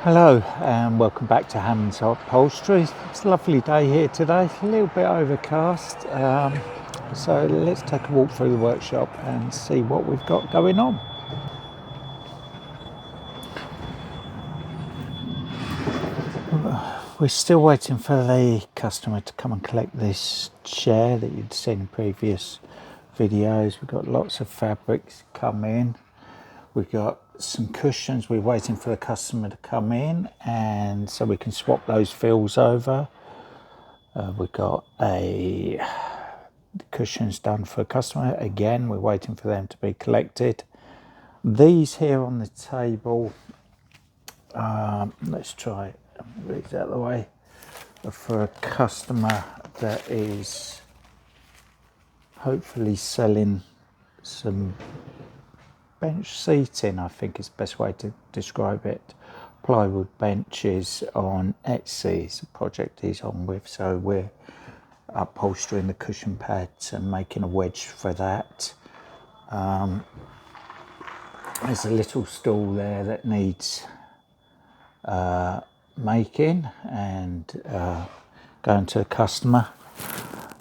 Hello and welcome back to Hammond's Upholstery. It's a lovely day here today, a little bit overcast, so let's take a walk through the workshop and see what we've got going on. We're still waiting for the customer to come and collect this chair that you'd seen in previous videos. We've got lots of fabrics come in. We've got some cushions. We're waiting for the customer to come in and so we can swap those fills over. We've got the cushions done for a customer. Again, we're waiting for them to be collected. These here on the table, let's try move these out of the way, for a customer that is hopefully selling some bench seating, I think is the best way to describe it. Plywood benches on Etsy is a project he's on with, so we're upholstering the cushion pads and making a wedge for that. There's a little stool there that needs making and going to a customer,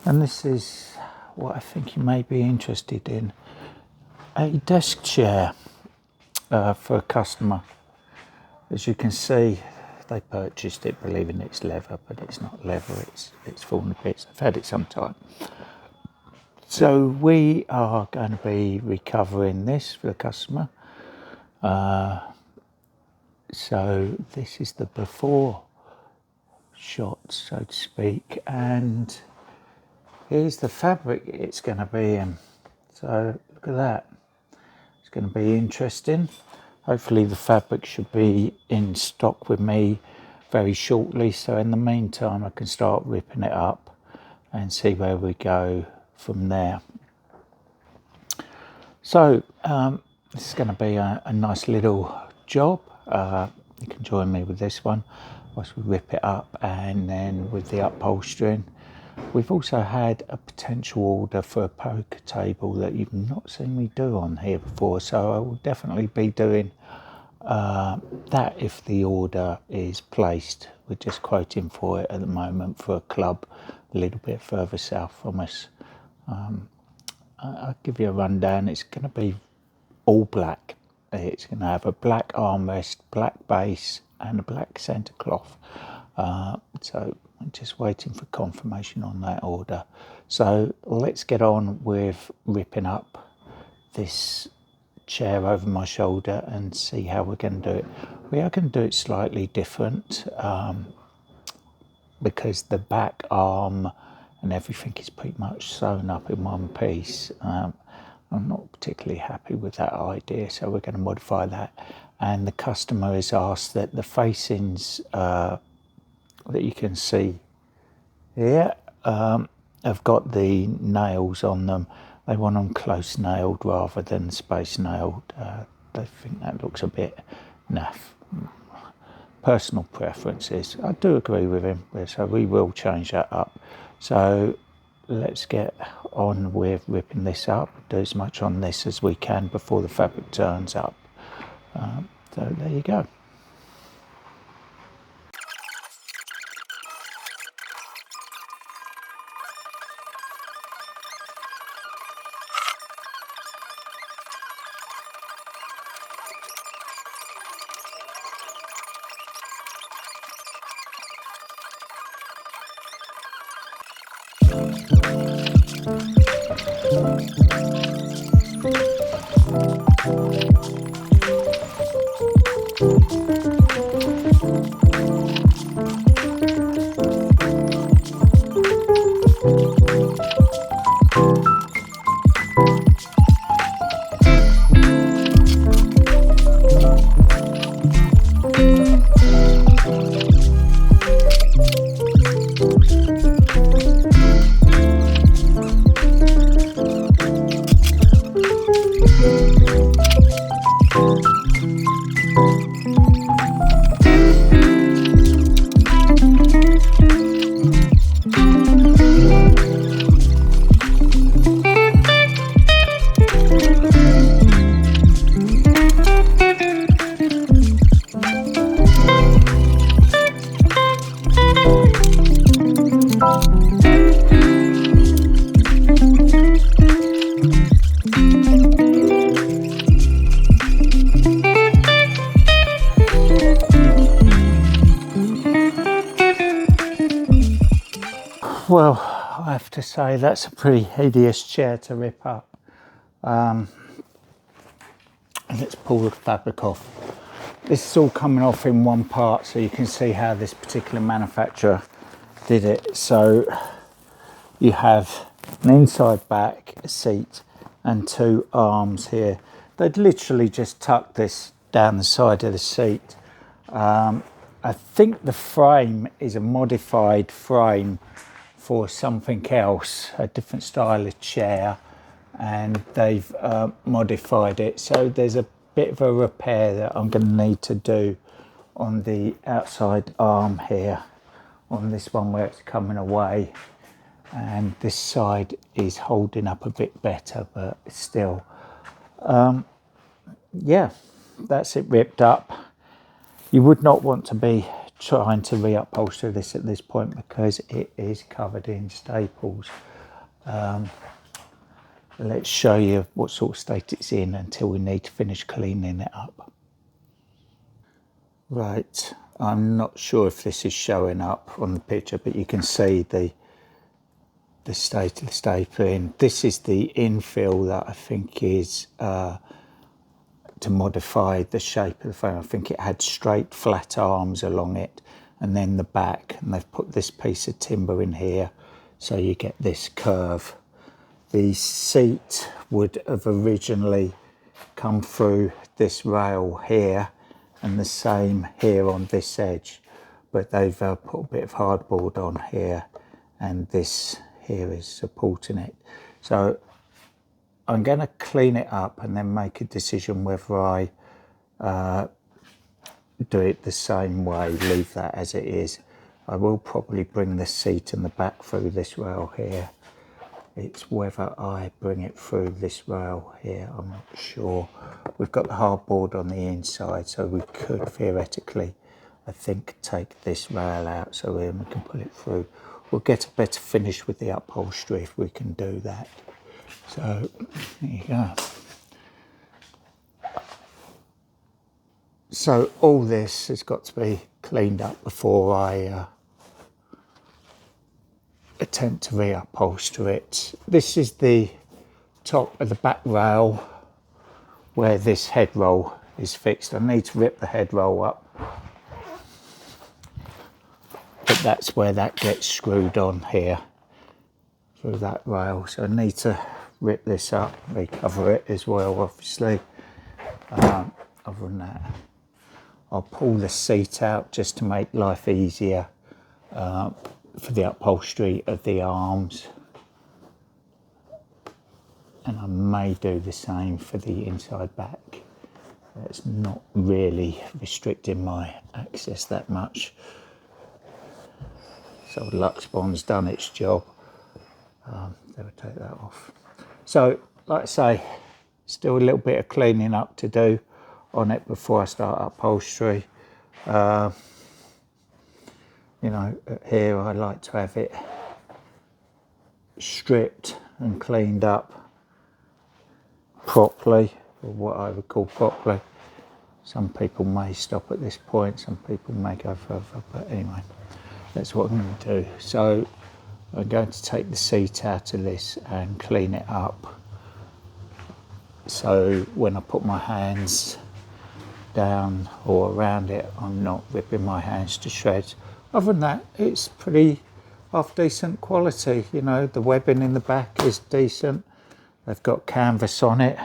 and this is what I think you may be interested in, a desk chair for a customer. As you can see, they purchased it believing it's leather, but it's not leather, it's fallen to bits. I've had it some time. So we are going to be recovering this for the customer. So this is the before shot, so to speak, and here's the fabric it's going to be in. So look at that. It's going to be interesting. Hopefully the fabric should be in stock with me very shortly, so in the meantime I can start ripping it up and see where we go from there. So this is going to be a nice little job. You can join me with this one whilst we rip it up, and then with the upholstering. We've also had a potential order for a poker table that you've not seen me do on here before, so I will definitely be doing that if the order is placed. We're just quoting for it at the moment for a club a little bit further south from us. I'll give you a rundown. It's going to be all black. It's going to have a black armrest, black base and a black centre cloth. So I'm just waiting for confirmation on that order. So let's get on with ripping up this chair over my shoulder and see how we're going to do it. We are going to do it slightly different because the back arm and everything is pretty much sewn up in one piece. I'm not particularly happy with that idea, so we're going to modify that. And the customer has asked that the facings that you can see here have got the nails on them. They want them close nailed rather than space nailed. They think that looks a bit naff. Personal preferences. I do agree with him, so we will change that up. So let's get on with ripping this up. Do as much on this as we can before the fabric turns up. So there you go. Well, I have to say that's a pretty hideous chair to rip up. And let's pull the fabric off. This is all coming off in one part, so you can see how this particular manufacturer did it. So you have an inside back seat and two arms here. They'd literally just tucked this down the side of the seat. I think the frame is a modified frame for something else, a different style of chair, and they've modified it. So there's a bit of a repair that I'm going to need to do on the outside arm here, on this one where it's coming away, and this side is holding up a bit better, but still, yeah, that's it ripped up. You would not want to be trying to reupholster this at this point because it is covered in staples. Let's show you what sort of state it's in until we need to finish cleaning it up. Right, I'm not sure if this is showing up on the picture, but you can see the state of the stapling. This is the infill that I think is to modify the shape of the frame. I think it had straight flat arms along it and then the back, and they've put this piece of timber in here so you get this curve. The seat would have originally come through this rail here and the same here on this edge, but they've put a bit of hardboard on here and this here is supporting it. So I'm going to clean it up and then make a decision whether I do it the same way, leave that as it is. I will probably bring the seat and the back through this rail here. It's whether I bring it through this rail here, I'm not sure. We've got the hardboard on the inside, so we could theoretically, I think, take this rail out so we can pull it through. We'll get a better finish with the upholstery if we can do that. So, there you go. So all this has got to be cleaned up before I attempt to reupholster it. This is the top of the back rail where this head roll is fixed. I need to rip the head roll up, but that's where that gets screwed on here through that rail. So I need to rip this up, recover it as well, obviously. Other than that, I'll pull the seat out just to make life easier for the upholstery of the arms, and I may do the same for the inside back. It's not really restricting my access that much. So Luxbond's done its job. Never take that off. So, like I say, still a little bit of cleaning up to do on it before I start upholstery. You know, here I like to have it stripped and cleaned up properly, or what I would call properly. Some people may stop at this point, some people may go further, but anyway, that's what I'm going to do. So I'm going to take the seat out of this and clean it up, so when I put my hands down or around it, I'm not ripping my hands to shreds. Other than that, it's pretty half decent quality. You know, the webbing in the back is decent. They've got canvas on it.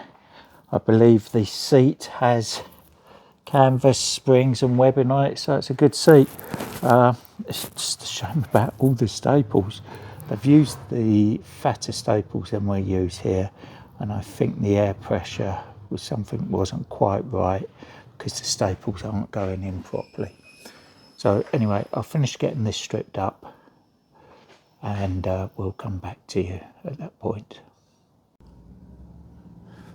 I believe the seat has canvas springs and webbing on it, so it's a good seat. It's just a shame about all the staples. They've used the fatter staples than we use here, and I think the air pressure was something wasn't quite right because the staples aren't going in properly. So anyway, I'll finish getting this stripped up and we'll come back to you at that point.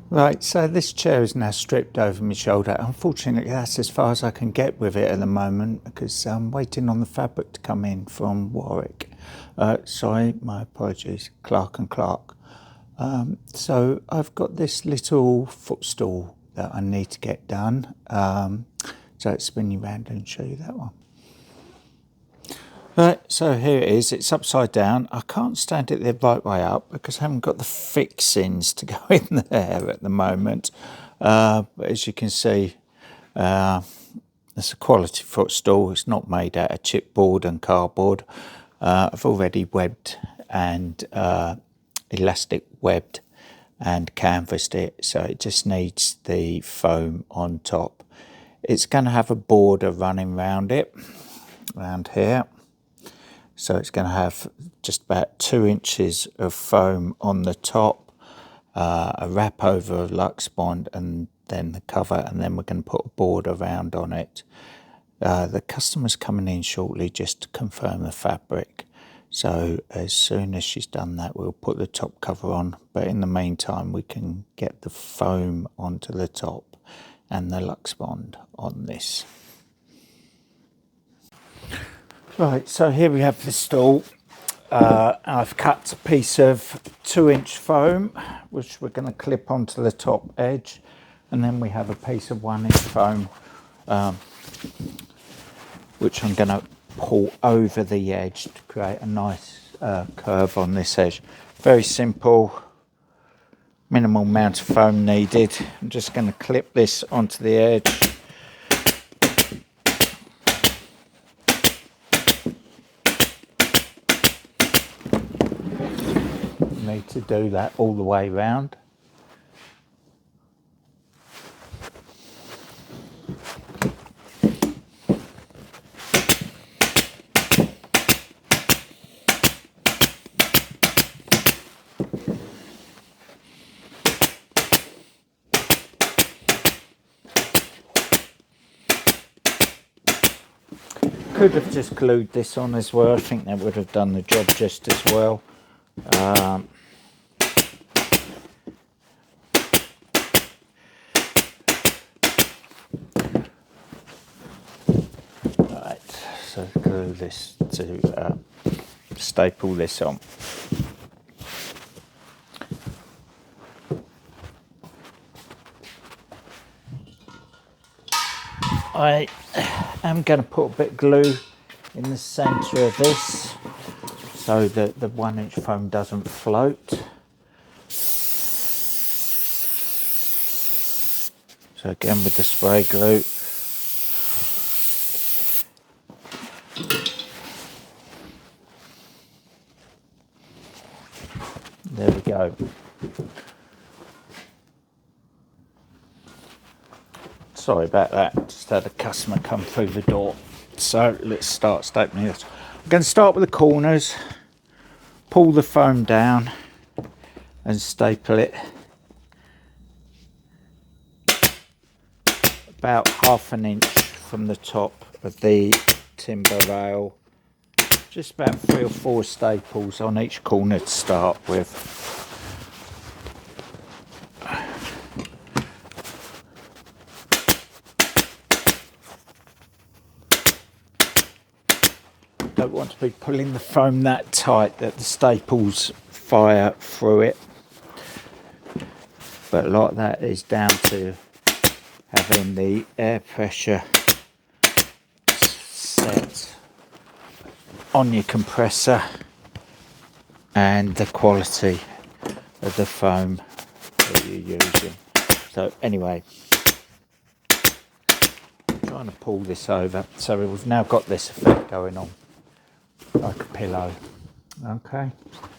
Right, so this chair is now stripped over my shoulder. Unfortunately, that's as far as I can get with it at the moment because I'm waiting on the fabric to come in from Warwick. Sorry, my apologies, Clark and Clark. So I've got this little footstool that I need to get done. So let's spin you around and show you that one. Right, so here it is. It's upside down. I can't stand it the right way up because I haven't got the fixings to go in there at the moment. But as you can see, it's a quality footstool. It's not made out of chipboard and cardboard. I've already webbed and elastic webbed and canvassed it, so it just needs the foam on top. It's going to have a border running around it, around here. So it's going to have just about 2 inches of foam on the top, a wrap over of Lux Bond, and then the cover, and then we're going to put a border round on it. The customer's coming in shortly just to confirm the fabric. So as soon as she's done that, we'll put the top cover on. But in the meantime, we can get the foam onto the top and the Lux Bond on this. Right, so here we have the stool. I've cut a piece of 2-inch foam, which we're going to clip onto the top edge. And then we have a piece of 1-inch foam, which I'm going to pull over the edge to create a nice curve on this edge. Very simple, minimal amount of foam needed. I'm just going to clip this onto the edge. Need to do that all the way round. Could have just glued this on as well. I think that would have done the job just as well. Right, so glue this to staple this on. I am going to put a bit of glue in the centre of this so that the 1-inch foam doesn't float. So again with the spray glue. There we go. Sorry about that, just had a customer come through the door. So let's start stapling this. I'm going to start with the corners, pull the foam down and staple it about 1/2 inch from the top of the timber rail. Just about 3 or 4 staples on each corner to start with. Don't want to be pulling the foam that tight that the staples fire through it, but a lot of that is down to having the air pressure set on your compressor and the quality of the foam that you're using. So anyway, I'm trying to pull this over, so we've now got this effect going on like a pillow. Okay,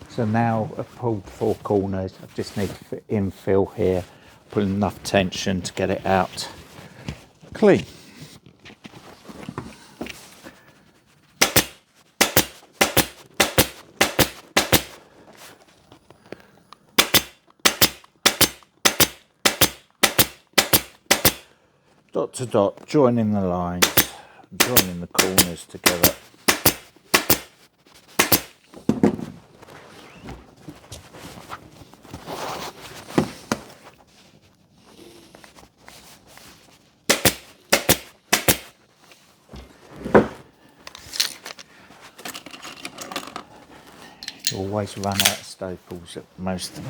so now I've pulled 4 corners. I just need to infill here, put enough tension to get it out clean. Dot to dot, joining the lines, joining the corners together. You always run out of staples at the most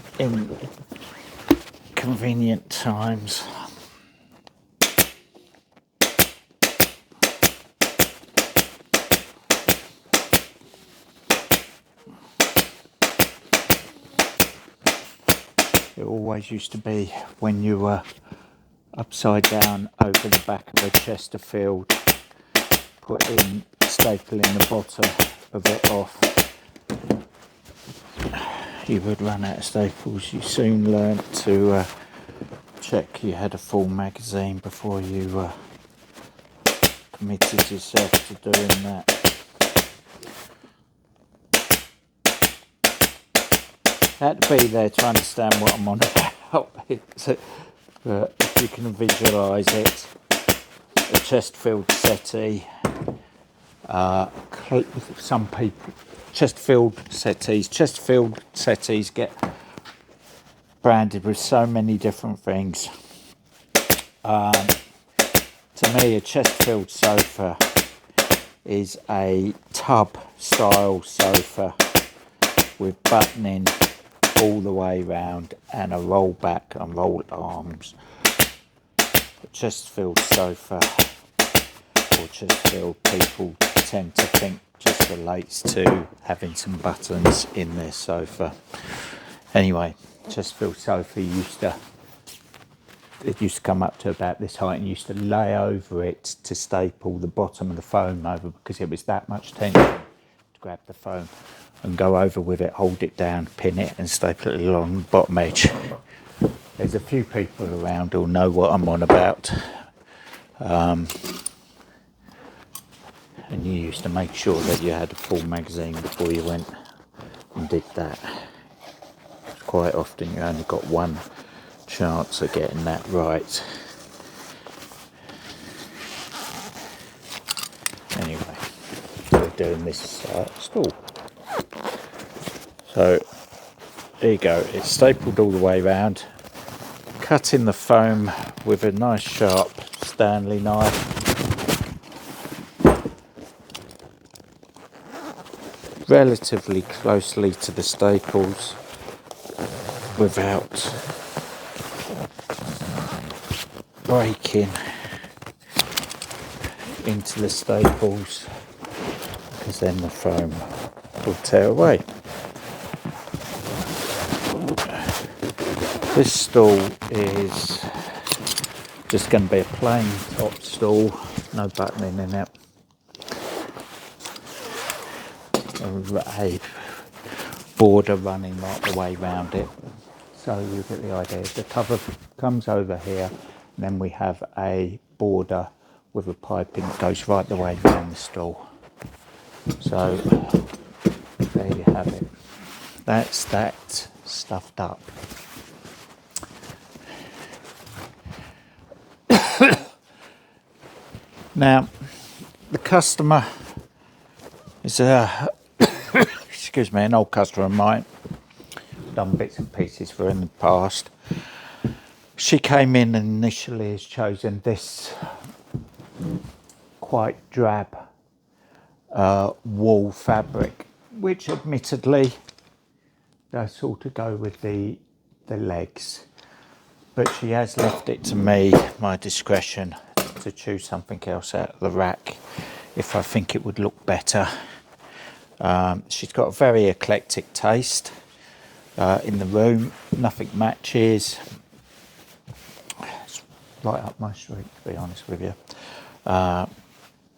inconvenient times. It always used to be when you were upside down over the back of a Chesterfield, stapling the bottom of it off. You would run out of staples. You soon learnt to check you had a full magazine before you committed yourself to doing that. Had to be there to understand what I'm on about. But if you can visualise it, a Chesterfield settee. Some people, Chesterfield settees get branded with so many different things. To me, a Chesterfield sofa is a tub style sofa with buttoning all the way round and a roll back and roll arms. A Chesterfield sofa, or Chesterfield, people tend to think just relates to having some buttons in their sofa. Anyway, Chesterfield sofa used to come up to about this height and used to lay over it to staple the bottom of the foam over, because it was that much tension to grab the foam and go over with it, hold it down, pin it and staple it along the bottom edge. There's a few people around who'll know what I'm on about. And you used to make sure that you had a full magazine before you went and did that. Quite often you only got one chance of getting that right. Anyway, we're doing this stool. So there you go, it's stapled all the way around, cutting the foam with a nice sharp Stanley knife. Relatively closely to the staples without breaking into the staples, because then the foam will tear away. This stool is just going to be a plain top stool, no buttoning in it. A border running right the way round it, so you get the idea. The cover comes over here, and then we have a border with a piping that goes right the way down the stool. So there you have it. That's that stuffed up. Now, the customer is excuse me, an old customer of mine. Done bits and pieces for her in the past. She came in and initially has chosen this quite drab wool fabric, which admittedly does sort of go with the legs, but she has left it to me, my discretion, to choose something else out of the rack if I think it would look better. She's got a very eclectic taste in the room. Nothing matches. It's right up my street, to be honest with you. I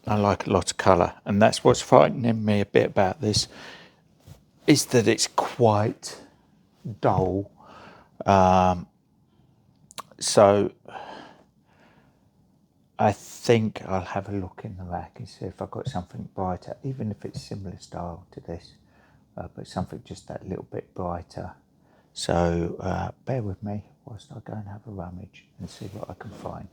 like a lot of colour, and that's what's frightening me a bit about this, is that it's quite dull. So I think I'll have a look in the rack and see if I've got something brighter, even if it's similar style to this, but something just that little bit brighter. So bear with me whilst I go and have a rummage and see what I can find.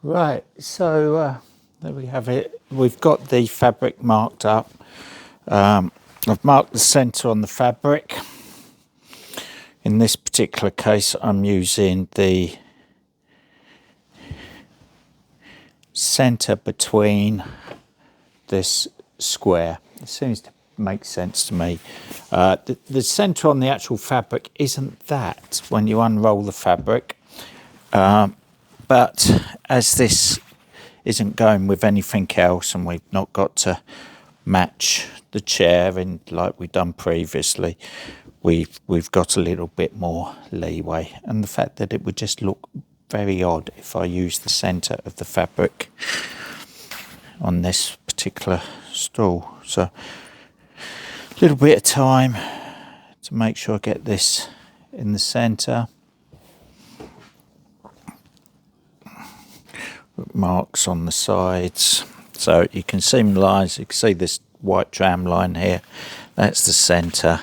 Right, so there we have it. We've got the fabric marked up. I've marked the centre on the fabric. In this particular case, I'm using the centre between this square. It seems to make sense to me. The centre on the actual fabric isn't that when you unroll the fabric, but as this isn't going with anything else and we've not got to match the chair in like we've done previously, we've got a little bit more leeway, and the fact that it would just look very odd if I use the centre of the fabric on this particular stool. So a little bit of time to make sure I get this in the centre. Marks on the sides, so you can see the lines. You can see this white tram line here, that's the centre.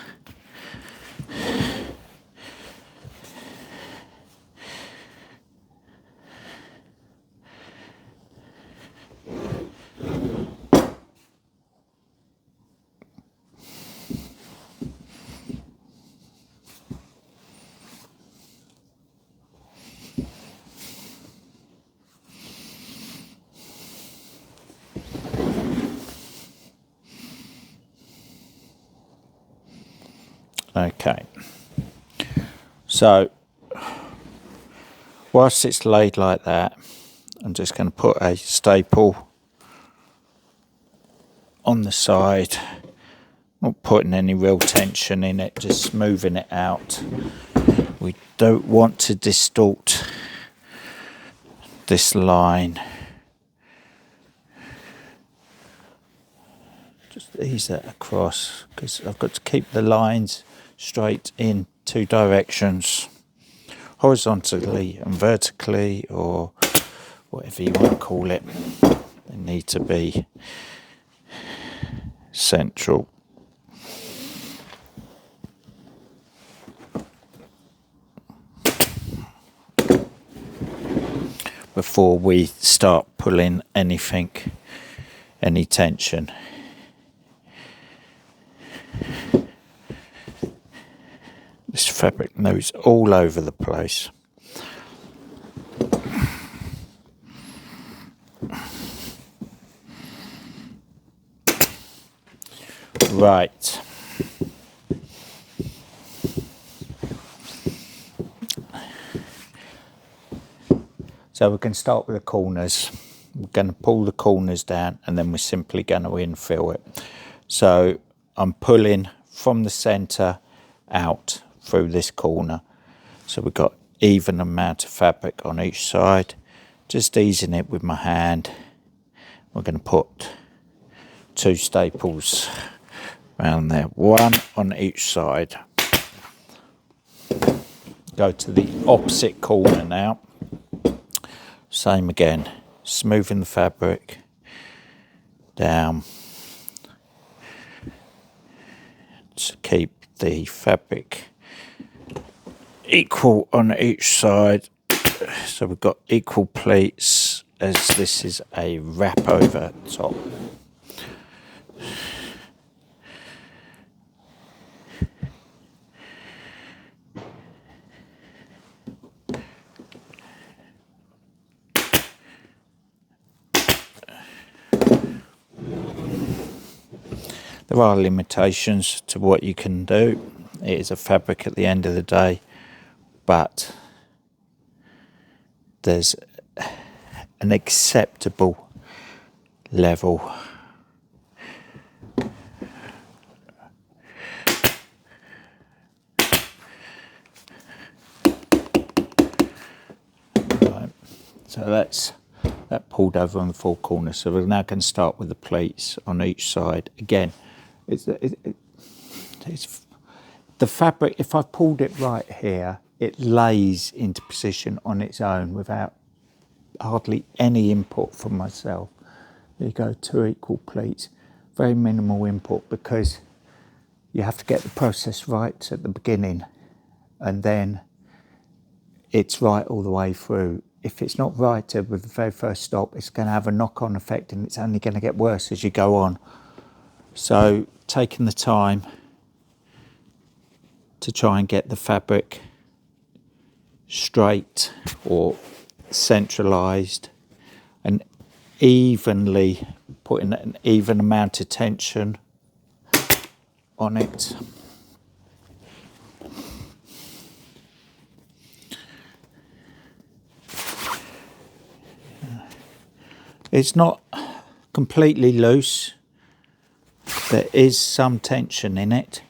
Okay, so whilst it's laid like that, I'm just going to put a staple on the side, not putting any real tension in it, just smoothing it out. We don't want to distort this line. Just ease that across, because I've got to keep the lines straight in two directions, horizontally and vertically, or whatever you want to call it. They need to be central. Before we start pulling anything, any tension. This fabric moves all over the place. Right. So we can start with the corners. We're going to pull the corners down, and then we're simply going to infill it. So I'm pulling from the centre out through this corner. So we've got even amount of fabric on each side. Just easing it with my hand. We're going to put two staples around there, one on each side. Go to the opposite corner now. Same again, smoothing the fabric down to keep the fabric equal on each side. So we've got equal pleats, as this is a wrap over top. There are limitations to what you can do. It is a fabric at the end of the day, but there's an acceptable level. Right. So that's that pulled over on the four corners. So we're now going to start with the pleats on each side. Again, it's the fabric. If I've pulled it right here, it lays into position on its own without hardly any input from myself. There you go, two equal pleats. Very minimal input, because you have to get the process right at the beginning, and then it's right all the way through. If it's not right with the very first stop, it's going to have a knock-on effect, and it's only going to get worse as you go on. So taking the time to try and get the fabric straight or centralised, and evenly putting an even amount of tension on it. It's not completely loose. There is some tension in it.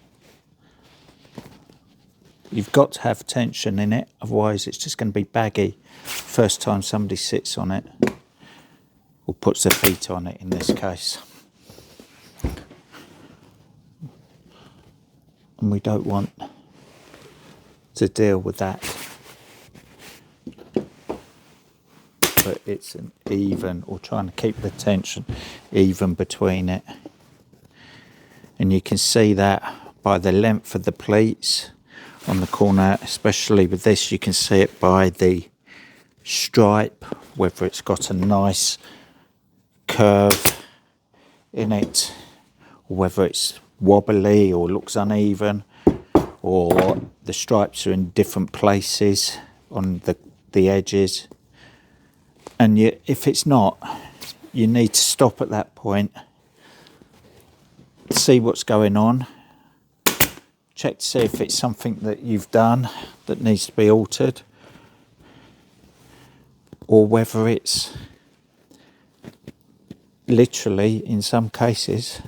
You've got to have tension in it, otherwise it's just going to be baggy first time somebody sits on it or puts their feet on it in this case. And we don't want to deal with that. But it's an even, or trying to keep the tension even between it. And you can see that by the length of the pleats on the corner, especially with this, you can see it by the stripe, whether it's got a nice curve in it, or whether it's wobbly or looks uneven, or the stripes are in different places on the edges. And if it's not, you need to stop at that point, see what's going on, check to see if it's something that you've done that needs to be altered, or whether it's literally, in some cases,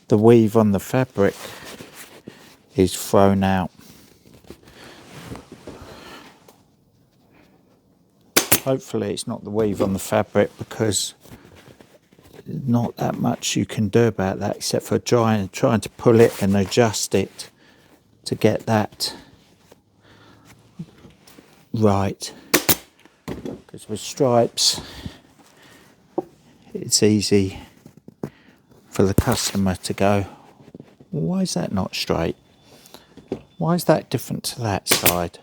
the weave on the fabric is thrown out. Hopefully it's not the weave on the fabric, because not that much you can do about that except for trying to pull it and adjust it to get that right. Because with stripes, it's easy for the customer to go, why is that not straight? Why is that different to that side?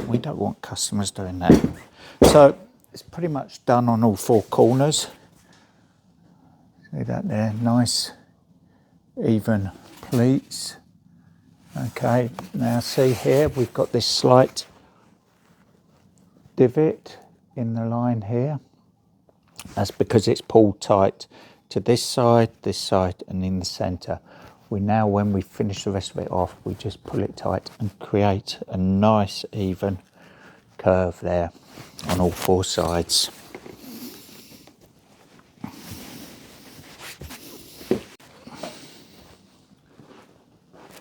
We don't want customers doing that. So it's pretty much done on all four corners. See that there, nice even pleats. Okay, now see here, we've got this slight divot in the line here. That's because it's pulled tight to this side, and in the centre. We now, when we finish the rest of it off, we just pull it tight and create a nice even curve there on all four sides.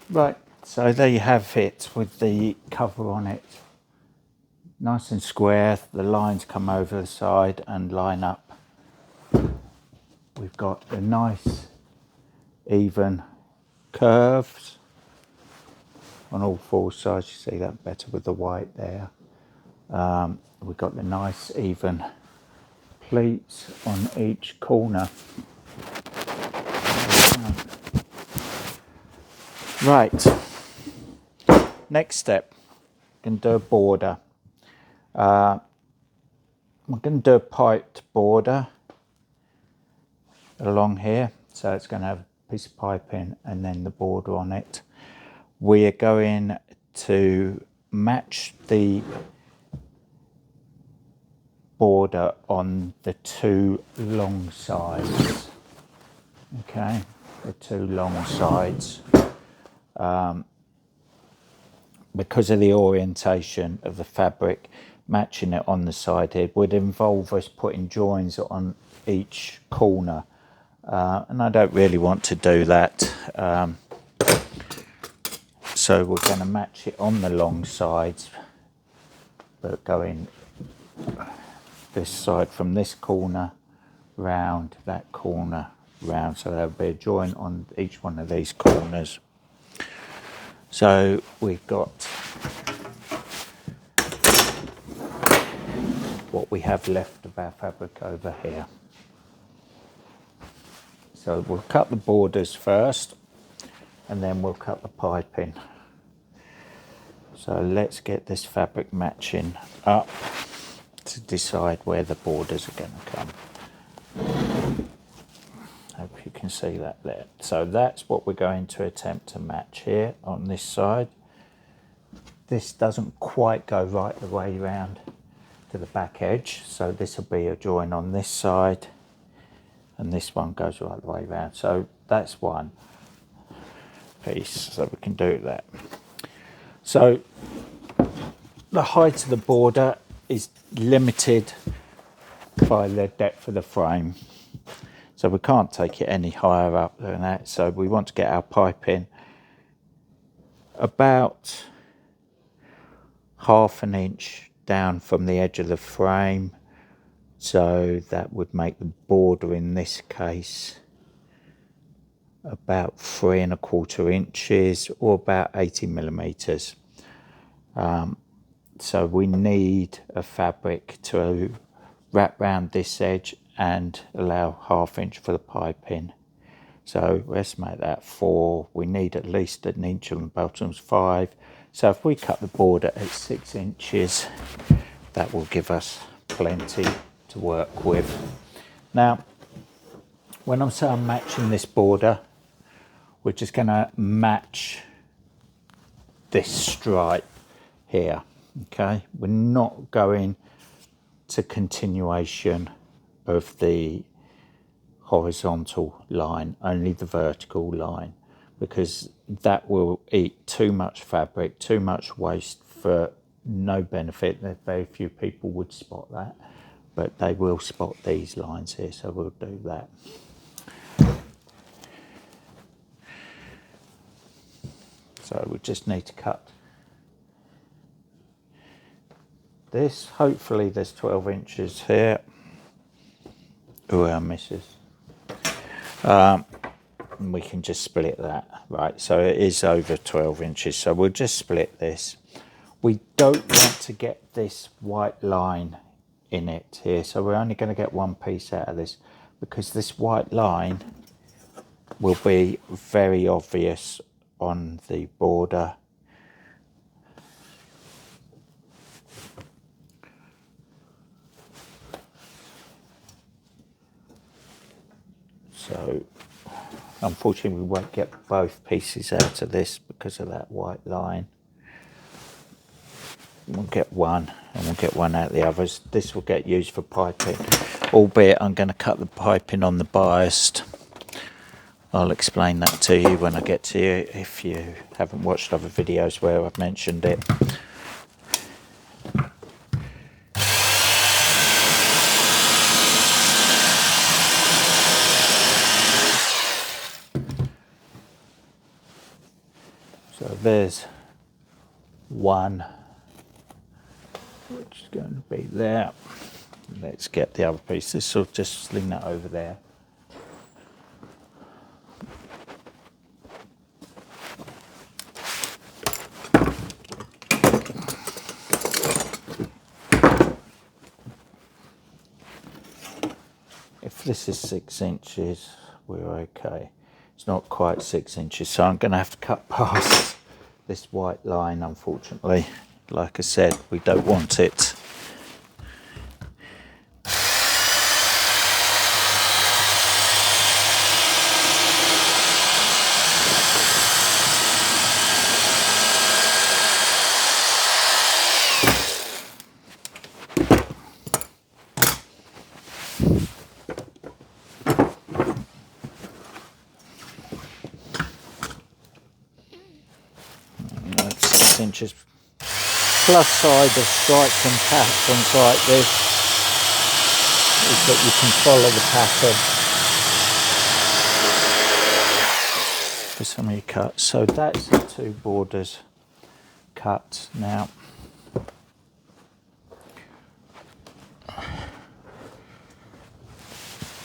Right, so there you have it with the cover on it. Nice and square, the lines come over the side and line up. We've got a nice even curves on all four sides. You see that better with the white there. We've got the nice even pleats on each corner. Right, next step, we're going to do a border. We're going to do a piped border along here, so it's going to have a piece of piping and then the border on it. We are going to match the border on the two long sides. Okay, the two long sides. Because of the orientation of the fabric, matching it on the side here would involve us putting joins on each corner, and I don't really want to do that, so we're going to match it on the long sides, but going this side from this corner round, that corner round, so there'll be a joint on each one of these corners. So we've got what we have left of our fabric over here. So we'll cut the borders first and then we'll cut the piping. So let's get this fabric matching up to decide where the borders are going to come. Hope you can see that there. So that's what we're going to attempt to match here on this side. This doesn't quite go right the way around to the back edge, so this will be a join on this side, and this one goes right the way around. So that's one piece, so we can do that. So the height of the border is limited by the depth of the frame. So we can't take it any higher up than that. So we want to get our pipe in about half an inch down from the edge of the frame, so that would make the border in this case about 3¼ inches, or about 80 millimeters. So we need a fabric to wrap round this edge and allow ½ inch for the piping. So let's make that 4. We need at least an inch on the bottoms, 5. So if we cut the border at 6 inches, that will give us plenty to work with. Now, when I'm saying matching this border, we're just going to match this stripe here. Okay, we're not going to continuation of the horizontal line, only the vertical line, because that will eat too much fabric, too much waste for no benefit. Very few people would spot that, but they will spot these lines here, so we'll do that. So we just need to cut this. Hopefully there's 12 inches here. Oh, our misses. And we can just split that. Right, so it is over 12 inches, so we'll just split this. We don't want to get this white line in it here, so we're only going to get one piece out of this, because this white line will be very obvious on the border. So unfortunately we won't get both pieces out of this because of that white line. We'll get one, and we'll get one out of the others. This will get used for piping, albeit I'm going to cut the piping on the biased. I'll explain that to you when I get to you, if you haven't watched other videos where I've mentioned it. So there's one, which is going to be there. Let's get the other piece. This will just sling that over there. If this is 6 inches, we're okay. It's not quite 6 inches, so I'm going to have to cut past this white line, unfortunately. Like I said, we don't want it. Inches. Plus side of stripes and patterns like this is that you can follow the pattern for some of your cuts. So that's the 2 borders cut. Now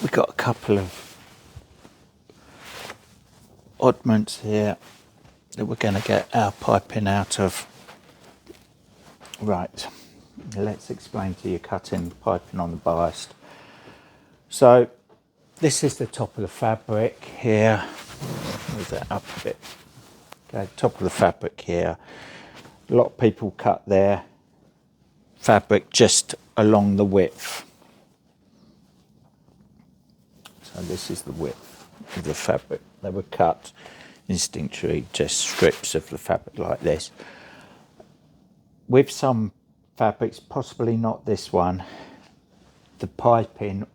we've got a couple of oddments here that we're going to get our piping out of. Right, let's explain to you cutting piping on the biased. So this is the top of the fabric here. Move that up a bit. Okay, top of the fabric here. A lot of people cut their fabric just along the width. So this is the width of the fabric. They were cut instinctually, just strips of the fabric like this. With some fabrics, possibly not this one, the piping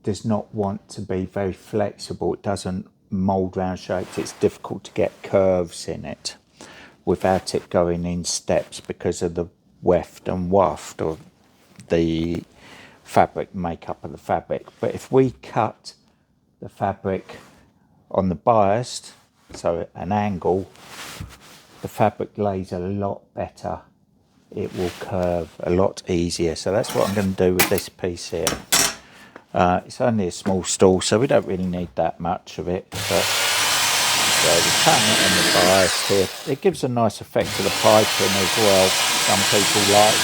does not want to be very flexible. It doesn't mould round shapes. It's difficult to get curves in it without it going in steps because of the weft and waft of the fabric makeup of the fabric. But if we cut the fabric on the biased, so an angle, the fabric lays a lot better. It will curve a lot easier. So that's what I'm going to do with this piece here. It's only a small stool, so we don't really need that much of it. But so we're cutting it on the bias here. It gives a nice effect to the piping as well. Some people like.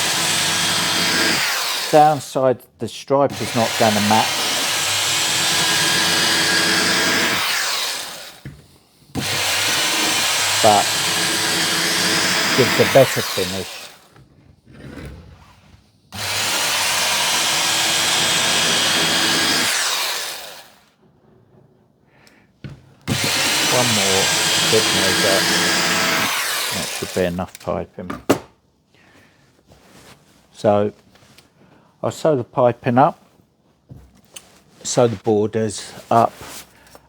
Downside, the stripe is not going to match. But gives a better finish. One more bit measure. That should be enough piping. So I'll sew the piping up, sew the borders up,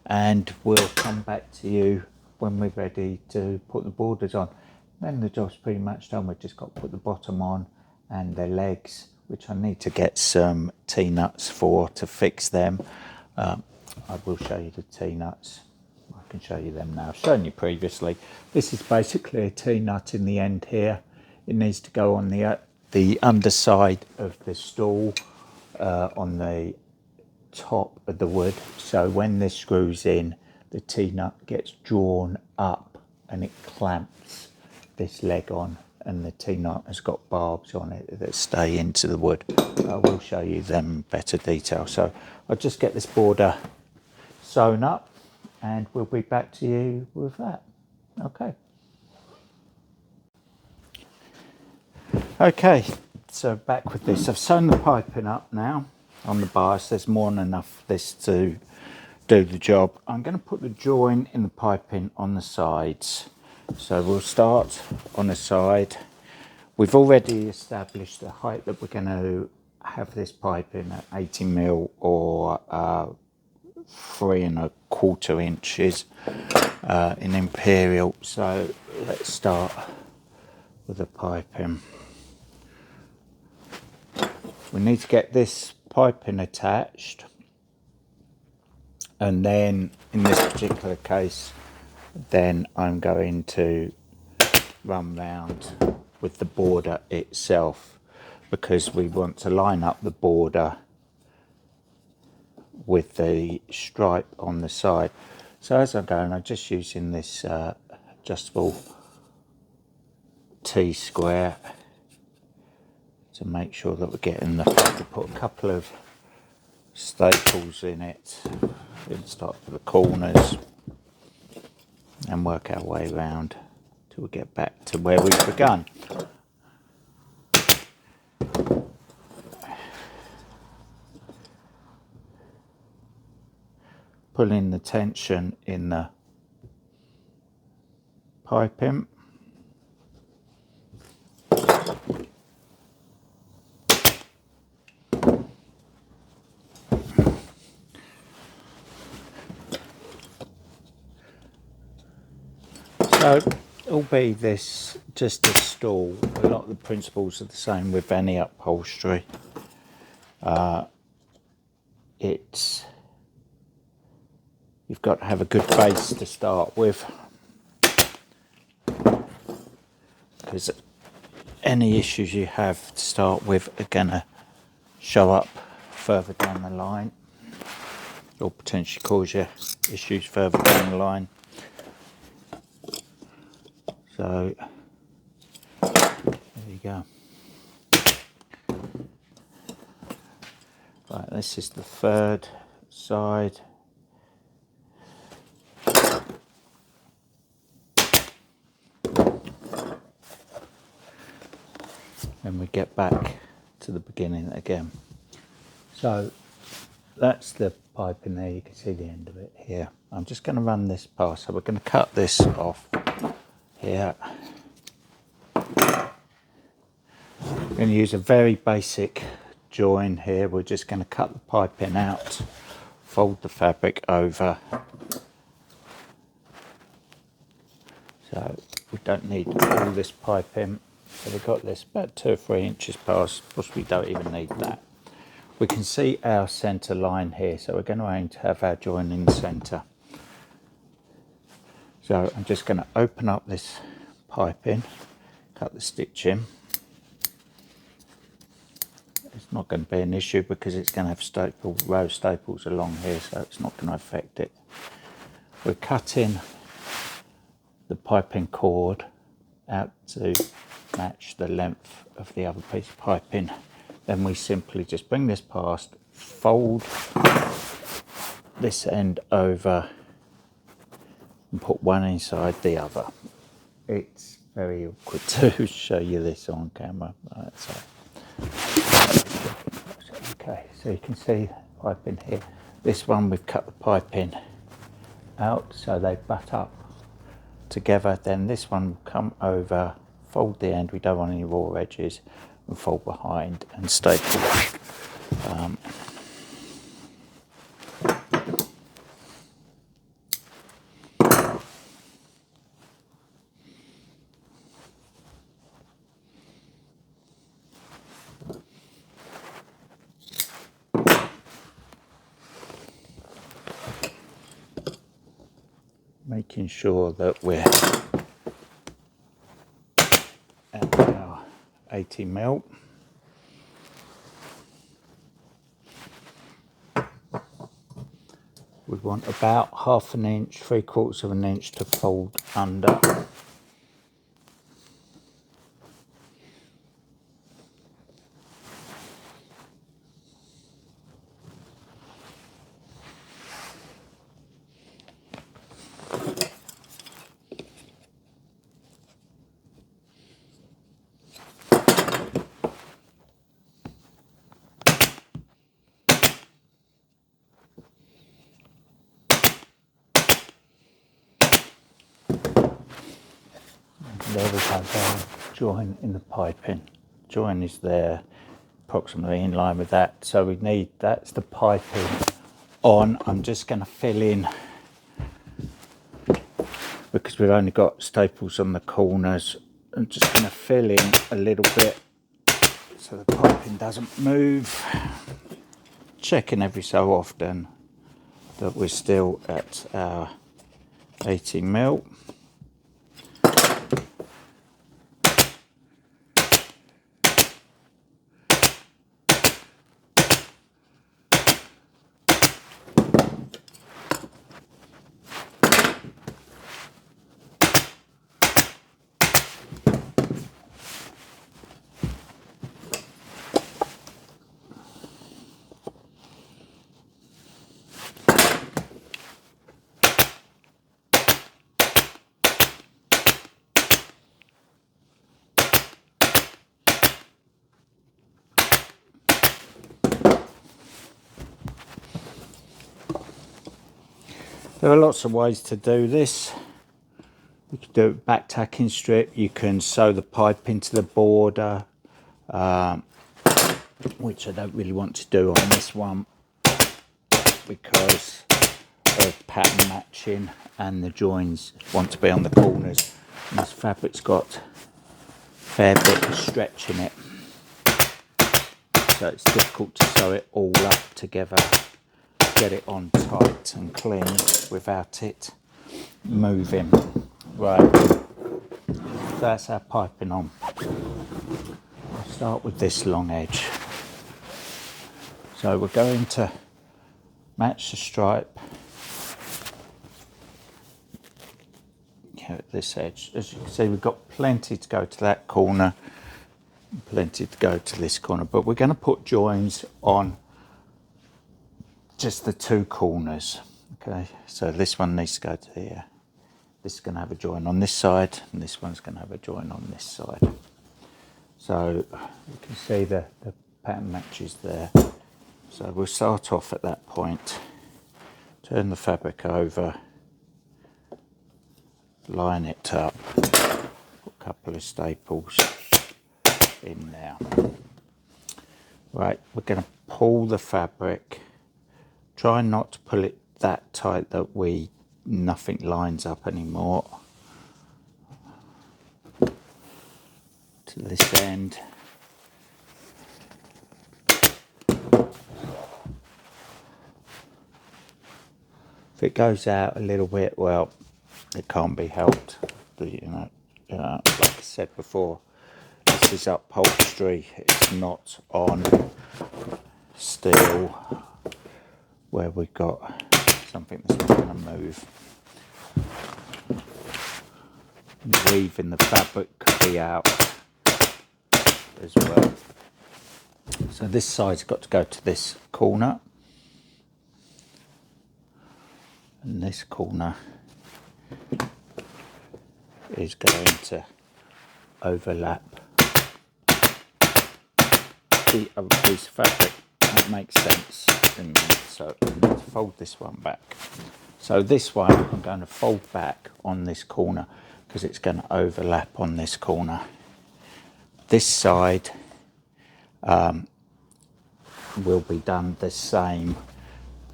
and we'll come back to you when we're ready to put the borders on. Then the job's pretty much done. We've just got to put the bottom on and the legs, which I need to get some T-nuts for to fix them. I will show you the T-nuts. I can show you them now. I've shown you previously. This is basically a T-nut in the end here. It needs to go on the underside of the stool, on the top of the wood. So when this screws in, the T-nut gets drawn up and it clamps this leg on, and the T-nut has got barbs on it that stay into the wood. I will show you them in better detail. So I'll just get this border sewn up and we'll be back to you with that. Okay, so back with this. I've sewn the piping up now on the bias. There's more than enough for this to do the job. I'm going to put the join in the piping on the sides. So we'll start on the side. We've already established the height that we're going to have this piping at 80mm or 3 1/4 inches in imperial. So let's start with the piping. We need to get this piping attached, and then in this particular case, then I'm going to run round with the border itself, because we want to line up the border with the stripe on the side. So as I'm going, I'm just using this adjustable T-square to make sure that we're getting the, to put a couple of staples in it. We'll start with the corners and work our way around till we get back to where we've begun. Pulling the tension in the piping. So, albeit this just a stool, a lot of the principles are the same with any upholstery. You've got to have a good base to start with, because any issues you have to start with are going to show up further down the line, or potentially cause you issues further down the line. So there you go. Right, this is the third side. And we get back to the beginning again. So that's the pipe in there. You can see the end of it here. I'm just going to run this past. So we're going to cut this off here. I'm going to use a very basic join here. We're just going to cut the piping out, fold the fabric over. So we don't need all this piping. So we've got this about 2 or 3 inches past, possibly don't even need that. We can see our centre line here, so we're going to aim to have our join in the centre. So I'm just going to open up this piping, cut the stitch in. It's not going to be an issue because it's going to have row staples along here, so it's not going to affect it. We're cutting the piping cord out to match the length of the other piece of piping. Then we simply just bring this past, fold this end over and put one inside the other. It's very awkward to show you this on camera. Right, so. Okay, so you can see the piping here. This one we've cut the piping out so they butt up together. Then this one will come over, fold the end, we don't want any raw edges, and fold behind and staple. Making sure that we're at our 80mm. We want about 1/2 inch, 3/4 of an inch to fold under. There we have our join in the piping. Join is there, approximately in line with that. So we need, that's the piping on. I'm just going to fill in, because we've only got staples on the corners, I'm just going to fill in a little bit so the piping doesn't move. Checking every so often that we're still at our 80mm. There are lots of ways to do this. You can do it back tacking strip, you can sew the pipe into the border, which I don't really want to do on this one because of pattern matching and the joins want to be on the corners. And this fabric's got a fair bit of stretch in it, so it's difficult to sew it all up together, get it on tight and clean without it moving. Right, that's our piping on. I'll start with this long edge. So we're going to match the stripe here at this edge. As you can see, we've got plenty to go to that corner, plenty to go to this corner, but we're going to put joins on just the two corners. Okay, so this one needs to go to here. This is going to have a join on this side, and this one's going to have a join on this side. So you can see the pattern matches there. So we'll start off at that point, turn the fabric over, line it up, put a couple of staples in there. Right, we're going to pull the fabric, try not to pull it that tight that nothing lines up anymore, to this end. If it goes out a little bit, well, it can't be helped. You know, like I said before, this is upholstery, it's not on steel where we've got something that's not going to move. And weaving the fabric could be out as well. So this side's got to go to this corner, and this corner is going to overlap the other piece of fabric. That makes sense. So I'm going to fold this one back. So this one I'm going to fold back on this corner because it's going to overlap on this corner. This side will be done the same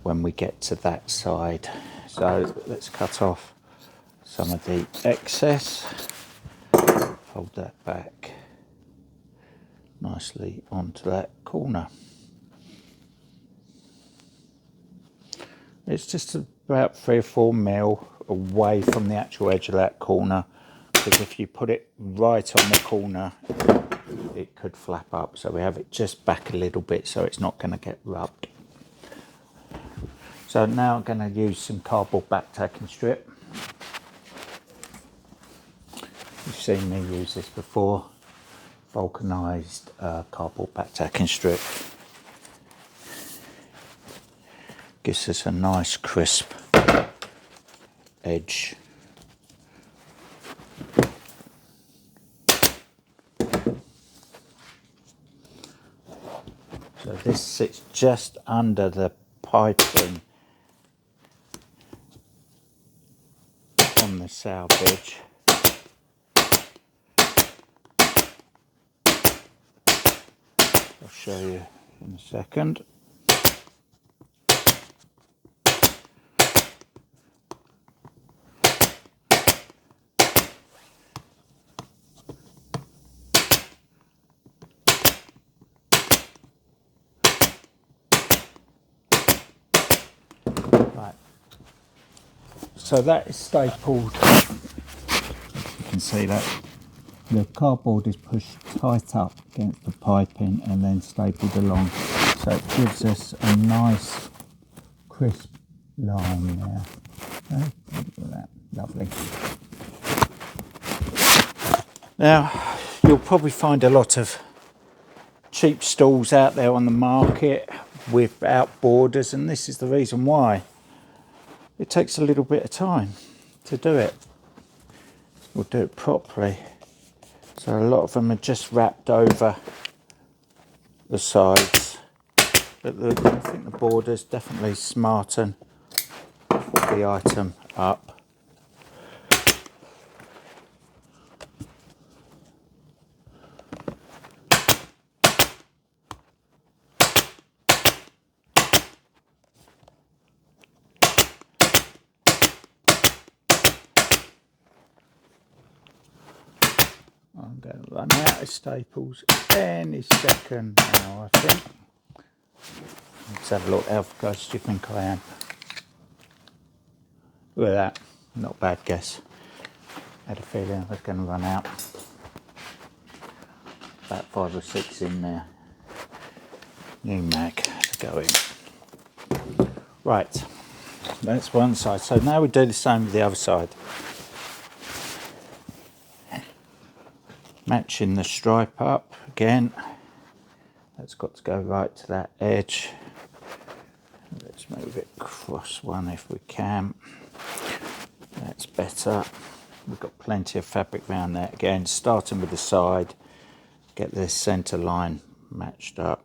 when we get to that side. So let's cut off some of the excess, fold that back nicely onto that corner. It's just about 3 or 4 mil away from the actual edge of that corner, because if you put it right on the corner it could flap up, so we have it just back a little bit so it's not going to get rubbed. So now I'm going to use some cardboard back tacking strip. You've seen me use this before, vulcanized cardboard back tacking strip. Gives us a nice crisp edge. So this sits just under the piping on the salvage. I'll show you in a second. Right. So that is stapled. You can see that the cardboard is pushed tight up against the piping and then stapled along, so it gives us a nice crisp line there. Okay, look at that, lovely. Now you'll probably find a lot of cheap stools out there on the market without borders, and this is the reason why. It takes a little bit of time to do it. We'll do it properly. So a lot of them are just wrapped over the sides. But I think the borders definitely smarten the item up. I'm going to run out of staples any second now, I think. Let's have a look. How close do you think I am? Look at that. Not a bad guess. I had a feeling I was going to run out. About 5 or 6 in there. New mag to go in. Right. That's one side. So now we do the same with the other side. Matching the stripe up again. That's got to go right to that edge. Let's move it across one if we can. That's better. We've got plenty of fabric around there. Again, starting with the side, get this centre line matched up.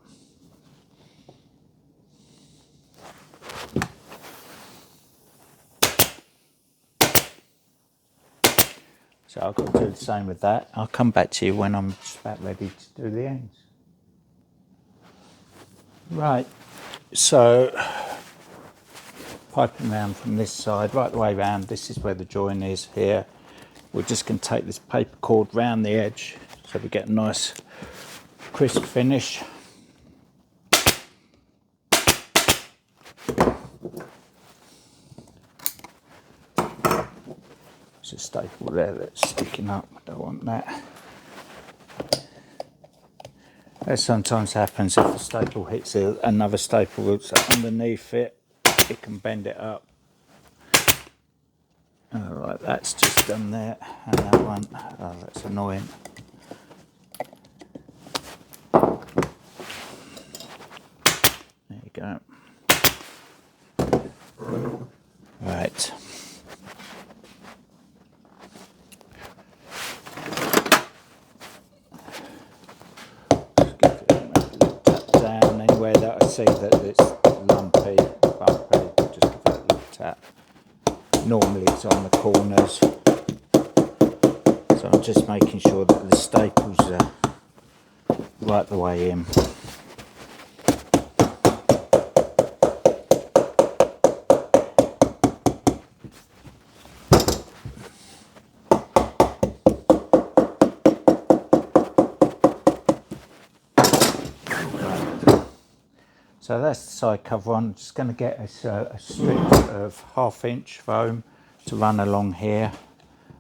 So I've got to do the same with that. I'll come back to you when I'm just about ready to do the ends. Right, so piping round from this side, right the way round. This is where the join is here. We're just going to take this paper cord round the edge so we get a nice crisp finish. There's a staple there that's sticking up. I don't want that. That sometimes happens if a staple hits another staple that's underneath it. It can bend it up. Alright, that's just done there. And that one, oh, that's annoying. There you go. Right. Down anywhere that I see that it's lumpy, bumpy, just give it a little tap. Normally it's on the corners, so I'm just making sure that the staples are right the way in. So that's the side cover on. I'm just going to get us a strip of 1/2 inch foam to run along here,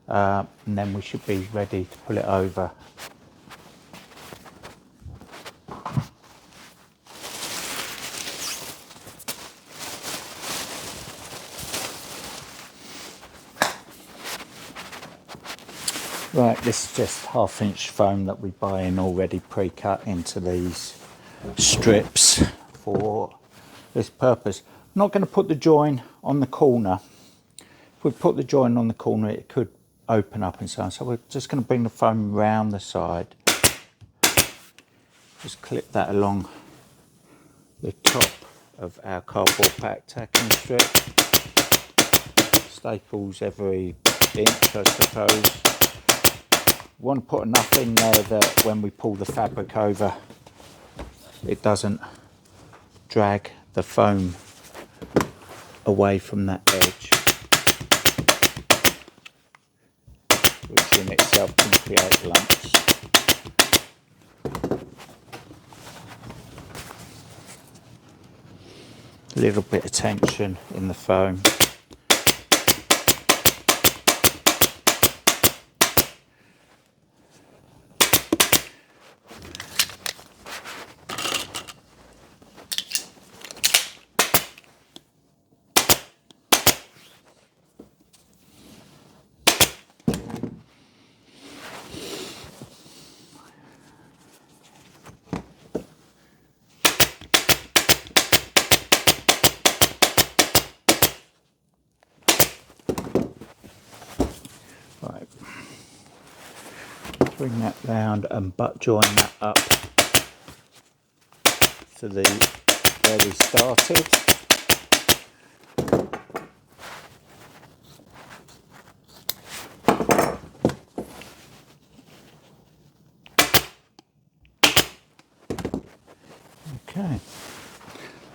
and then we should be ready to pull it over. Right, this is just 1/2 inch foam that we buy in already pre-cut into these strips for this purpose. I'm not going to put the join on the corner. If we put the join on the corner, it could open up and so on. So we're just going to bring the foam round the side. Just clip that along the top of our cardboard pack tacking strip. Staples every inch, I suppose. We want to put enough in there that when we pull the fabric over, it doesn't drag the foam away from that edge, which in itself can create lumps. A little bit of tension in the foam. Right, bring that round and butt join that up to the where we started. Okay,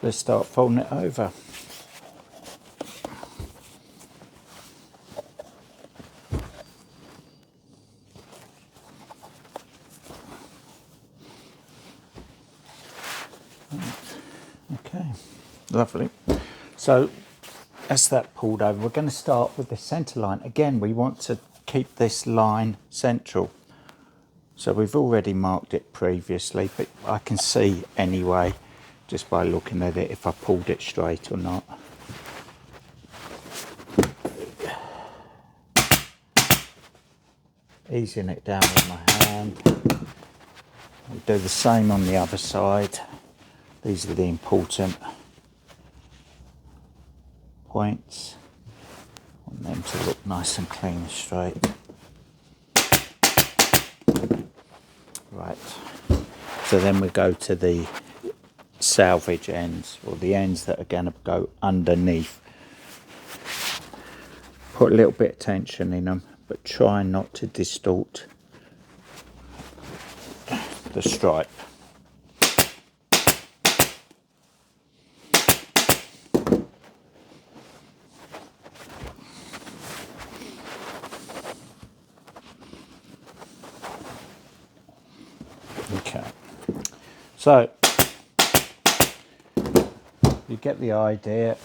let's start folding it over. Okay, lovely. So as that pulled over, we're going to start with the centre line. Again, we want to keep this line central. So we've already marked it previously, but I can see anyway, just by looking at it, if I pulled it straight or not. Easing it down with my hand. We'll do the same on the other side. These are the important points. I want them to look nice and clean and straight. Right, so then we go to the salvage ends, or the ends that are going to go underneath. Put a little bit of tension in them, but try not to distort the stripe. Okay, so you get the idea.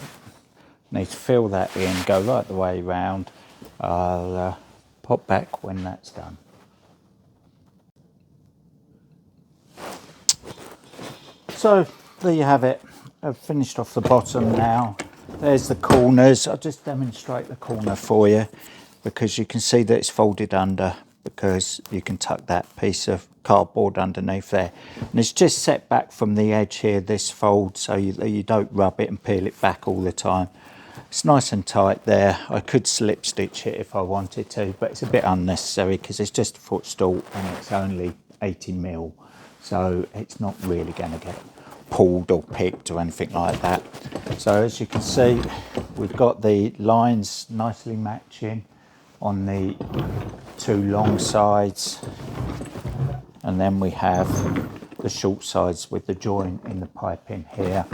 Need to fill that in, go right the way round. I'll pop back when that's done. So there you have it. I've finished off the bottom now. There's the corners. I'll just demonstrate the corner for you because you can see that it's folded under, because you can tuck that piece of cardboard underneath there. And it's just set back from the edge here, this fold, so you don't rub it and peel it back all the time. It's nice and tight there. I could slip stitch it if I wanted to, but it's a bit unnecessary because it's just a footstool and it's only 80mm. So it's not really going to get pulled or picked or anything like that. So as you can see, we've got the lines nicely matching on the two long sides, and then we have the short sides with the joint in the piping here,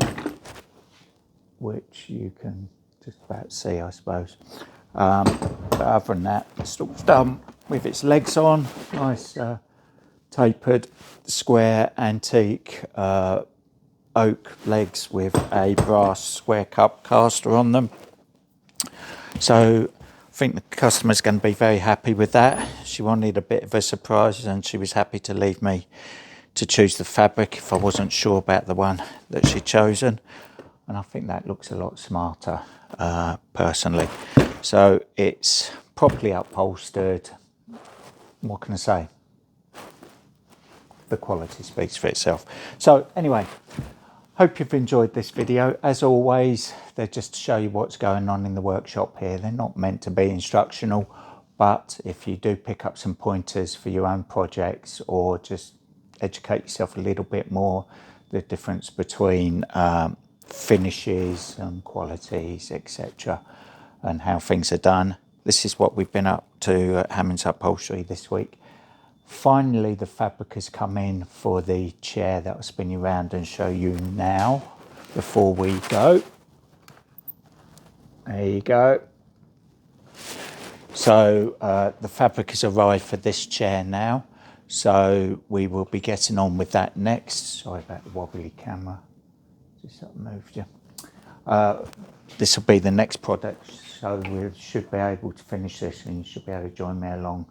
which you can just about see, I suppose. But other than that, the stool's done with its legs on, nice tapered square antique oak legs with a brass square cup caster on them. So I think the customer's going to be very happy with that. She wanted a bit of a surprise, and she was happy to leave me to choose the fabric if I wasn't sure about the one that she'd chosen. And I think that looks a lot smarter, personally. So it's properly upholstered. What can I say? The quality speaks for itself. So anyway, hope you've enjoyed this video. As always, they're just to show you what's going on in the workshop here. They're not meant to be instructional, but if you do pick up some pointers for your own projects, or just educate yourself a little bit more, the difference between finishes and qualities, etc., and how things are done. This is what we've been up to at Hammond's Upholstery this week. Finally, the fabric has come in for the chair that I'll spin you around and show you now before we go. There you go. So the fabric has arrived for this chair now. So we will be getting on with that next. Sorry about the wobbly camera. Just moved you. This will be the next product. So we should be able to finish this, and you should be able to join me along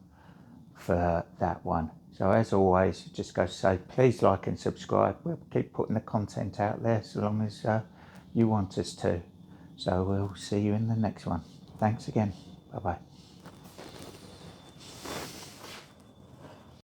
for that one. So as always, just go to say, please like and subscribe. We'll keep putting the content out there so long as you want us to. So we'll see you in the next one. Thanks again. Bye bye.